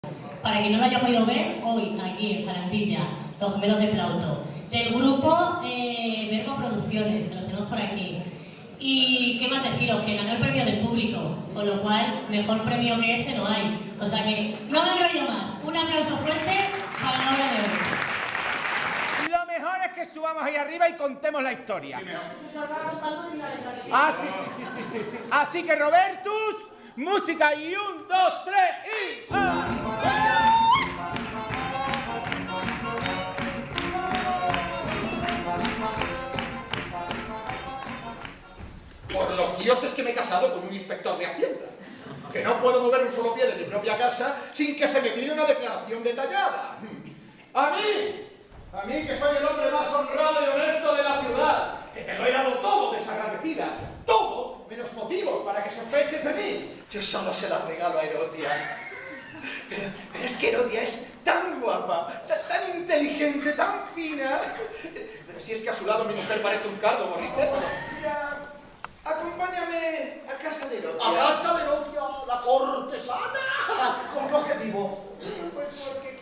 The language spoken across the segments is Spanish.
Para quien no lo haya podido ver, hoy aquí en Jarantilla, los gemelos de Plauto, del grupo Verbo Producciones, que los tenemos por aquí. Y qué más deciros, que ganó el premio del público, con lo cual mejor premio que ese no hay. O sea que no me enrollo más. Un aplauso fuerte para la obra de hoy. Lo mejor es que subamos ahí arriba y contemos la historia. Sí. Así que Robertus, música y 1, 2, 3 y... Por los dioses que me he casado con un inspector de Hacienda, que no puedo mover un solo pie de mi propia casa sin que se me pida una declaración detallada. A mí que soy el hombre más honrado y honesto de la ciudad, que te lo he dado todo, desagradecida, todo, menos motivos para que sospeches de mí. Yo solo se la regalo a Herodia. Pero es que Herodia es tan guapa, tan inteligente, tan fina. Pero si es que a su lado mi mujer parece un cardo bonito. Acompáñame a casa de Herodia. ¿A casa de Herodia, la cortesana? ¿Con qué objetivo? Pues porque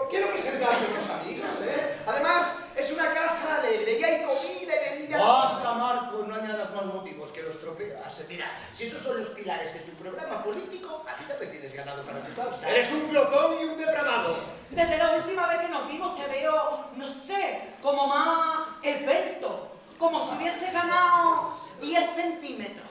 quiero presentarme a unos amigos, ¿eh? Además, es una casa alegre y hay comida y bebida. Basta, Marco, no añadas más motivos que los estropeas. Mira, si esos son los pilares de tu programa político, a mí ya me tienes ganado para tu causa. Eres un glotón y un depravado. Desde la última vez que nos vimos te veo, no sé, como más esbelto, como si hubiese ganado 10 centímetros.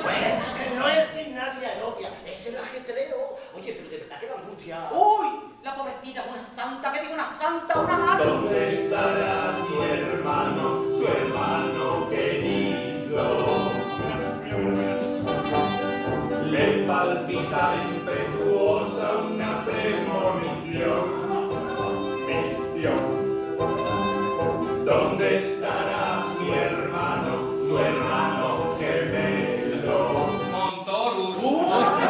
Bueno, no es gimnasia, Herodia, es el ajetreo. Oye, pero de verdad que la angustia... ¡Uy! La pobrecilla, una santa, que digo una santa, una mala. ¿Dónde estará su hermano querido? Le palpita impetuosa una premonición. ¿Dónde estará su hermano gemelo? Montorus. Montorus.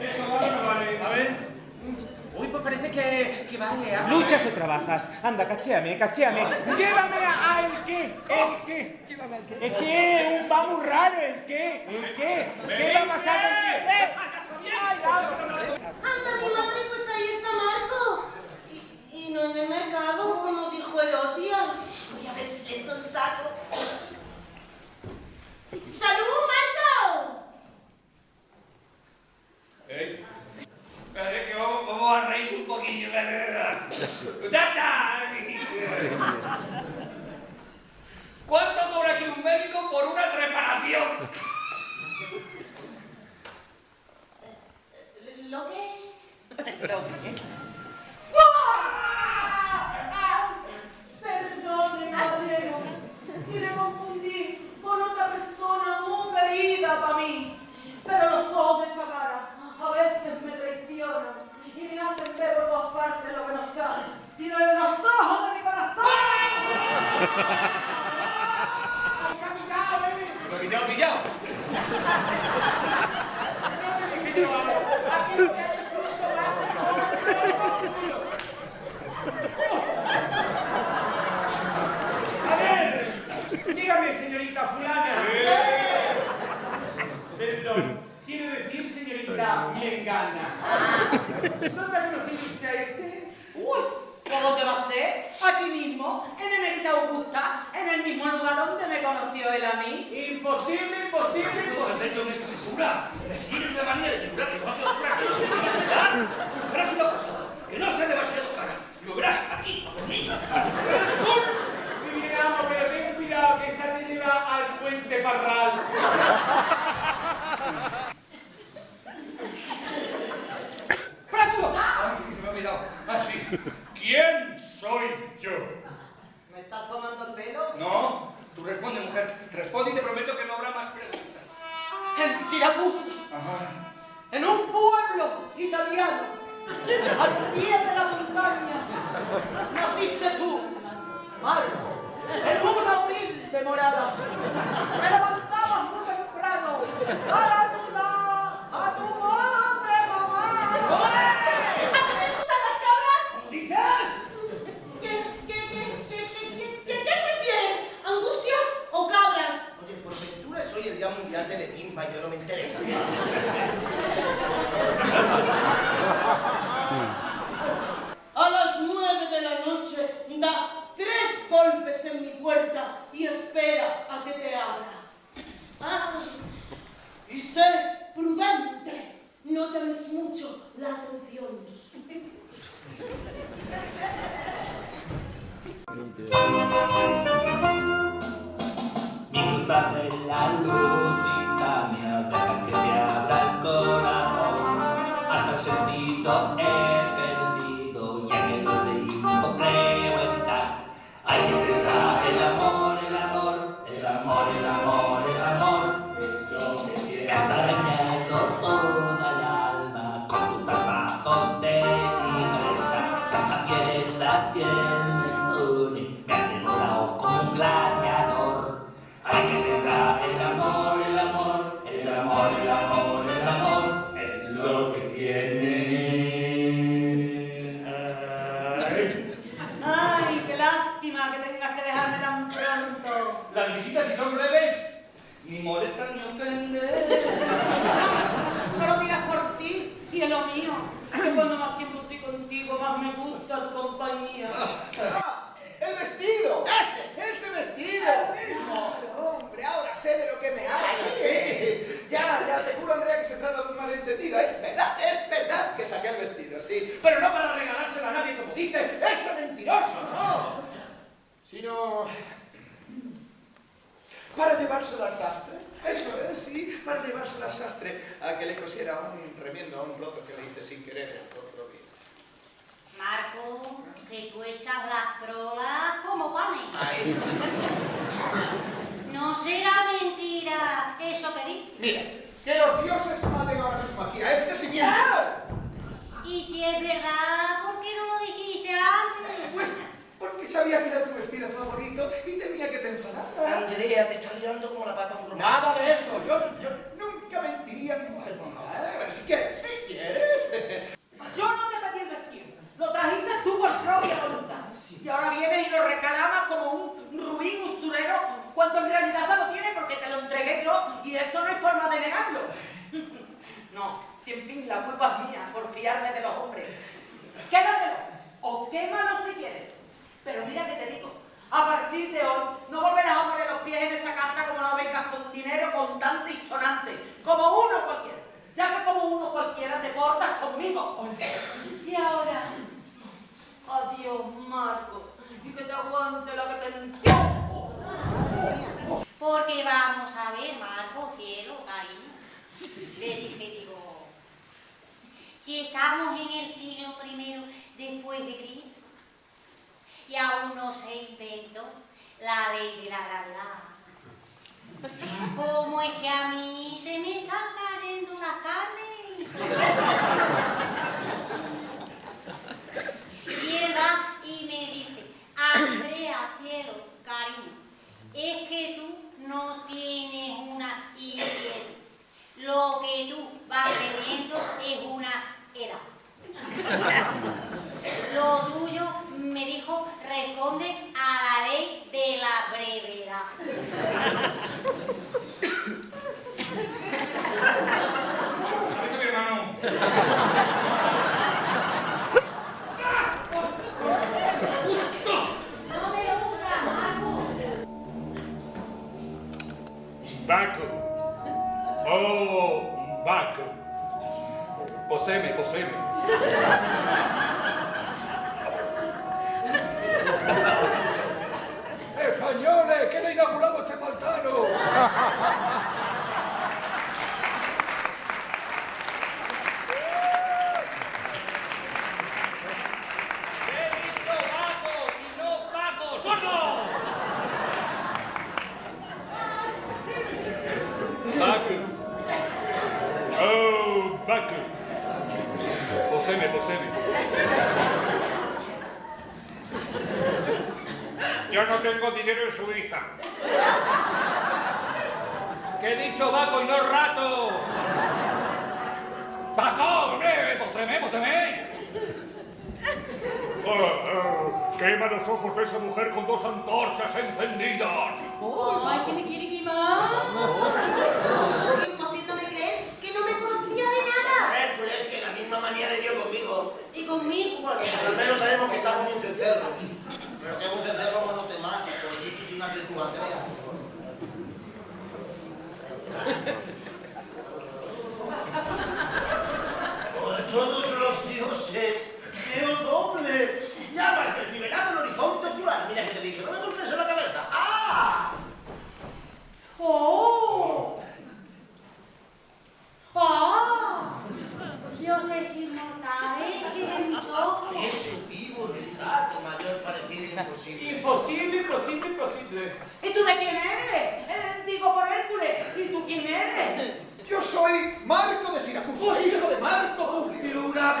Eso vale. A ver. Uy, pues parece que vale. Luchas o trabajas. Anda, cachéame. Llévame a el qué. Llévame al qué. Es que va muy raro el qué. ¿Qué va a pasar con qué? Anda, mi madre, pues ahí está Marco. Y no en el mercado, como dijo Herodia. Voy a ver si le sonsaco. ¡Salud, Marco! Parece que vamos a reír un poquillo, ¡muchacha! ¿Cuánto cobra aquí un médico por una reparación? ¿Lo qué? Perdone, caballero, si le confundí con otra persona muy querida para mí. Pero los ojos de esta cara a veces me traicionan y me hacen ver por todas partes lo que no está, sino en los ojos de mi corazón. ¡Pillado! A ver, dígame, señorita fulana. Perdón, quiero decir señorita Mengana. ¿Dónde ha conocido usted a este? Uy, ¿por dónde va a ser? Aquí mismo, en Emerita Augusta, en el mismo lugar donde me conoció él a mí. Imposible. ¿Tú has hecho una escritura? ¿Me sigues de manía de figurar que no hace oscuras? Verás una cosa, que no sea demasiado cara. Lo verás aquí, por mí. Muy bien, amo, pero ten cuidado que esta te lleva al puente Parral. Ay, se me ha olvidado. Ah, sí. ¿Quién soy yo? ¿Me estás tomando el pelo? No, tú responde, mujer. Responde y te prometo que no habrá más preguntas. En Siracusa, Ajá. en un pueblo italiano, al pie de la montaña, naciste tú, Marco, en una humilde morada. Te levantabas muy temprano para ayudar a tu madre, mamá. ¿A ti te gustan las cabras? ¿Cómo dices? ¿Qué prefieres? ¿Angustias o cabras? Oye, por ventura soy el Día Mundial del Enigma y yo no me enteré. prudente. No llames mucho la atención. Mi cruzar de la lucita me deja que te abra el corazón. Hasta el sentido he perdido y en el Olimpo creo estar. Hay que entregar el amor, el amor, el amor, el amor, el amor. Es lo que tiene. Me has arañado toda el alma con tus trabajos de tigresa. Tanta fiesta que me pone, me has devorado como un gladiador. Hay que entregar el amor, el amor, el amor, el amor, el amor. Es lo que tiene. Ay, qué lástima que tengas que dejarme tan pronto. Las visitas, si son breves, ni molestan ni ofenden. No lo miras por ti, cielo mío. Que cuando más tiempo estoy contigo, más me gusta tu compañía. ¡Ah! ¡El vestido! ¡Ese vestido! Claro, hombre, ahora sé de lo que me hablas. Sí. Ya, te juro, Andrea, que se trata de un malentendido. Es verdad que saqué el vestido, sí. Pero no para regalárselo a nadie, como dice ese mentiroso, no. Sino para llevárselo al sastre. Eso es, sí, para llevárselo al sastre. A que le cosiera un remiendo a un roto que le hice sin querer el otro día. Marco, que tú echas las trolas como panes. Ay. No será mentira eso que dices. Mira, que los dioses maten ahora mismo aquí a este simiente. Y si es verdad, ¿por qué no lo dijiste antes? Pues porque sabía que era tu vestido favorito y temía que te enfadara. Andrea, te está liando como la pata a un romano. Nada de eso, yo nunca mentiría a mi mujer. Pero si quieres. Yo no te pedí el vestido. Lo trajiste tú por propia voluntad. Y ahora vienes y lo reclamas como un ruin usturero, cuando en realidad se lo tiene porque te lo entregué yo y eso no es forma de negarlo. No, si en fin la culpa es mía por fiarme de los hombres. Quédatelo o quémalo si quieres. Pero mira que te digo, a partir de hoy no volverás a poner los pies en esta casa como no vengas con dinero contante y sonante, como uno cualquiera. Ya que como uno cualquiera te portas conmigo. Y ahora, adiós, Marco, y que te aguante la que te entiendo. Porque vamos a ver, Marco, cielo, cariño. Le dije, digo, si estamos en el siglo I después de Cristo y aún no se inventó la ley de la gravedad, ¿cómo es que a mí se me están cayendo las carnes? Y él va y me dice, Andrea, cielo, cariño, es que tú no tienes una idea. Lo que tú vas teniendo es una edad. Lo tuyo, me dijo, responde a la ley de la brevedad. mi hermano. No me lo gusta, Marco. Baco. Oh, Baco. Poséeme. ¡Españoles! ¡Queda inaugurado este pantano! He dicho Baco y no Paco, sordo. Baco. Oh, Baco. Poséeme. Yo no tengo dinero en Suiza. Que he dicho Baco y no rato. Baco, hombre, poséeme. Quema los ojos de esa mujer con 2 antorchas encendidas. Ay, ¿qué me quiere quemar? Haciéndome creer que no me conocía de nada. Hércules, que la misma manía le dio conmigo. ¿Y conmigo? Bueno, pues al menos sabemos que estamos en un cencerro. Pero que es un cencerro monotemático, dicho sin actitud, Andrea. todos los dioses, veo doble. Ya más desnivelado el horizonte ocular. Mira que te dije, no me golpes en la cabeza. ¡Ah! ¡Oh! ¡Ah! Dioses inmortales, que ven mis ojos. Es su vivo retrato, mayor parecido imposible. Imposible, imposible, imposible. ¿Y tú de quién eres? El antiguo por Hércules. ¿Y tú quién eres? Yo soy Marco de Siracusa, hijo de Marco Publio. Luna,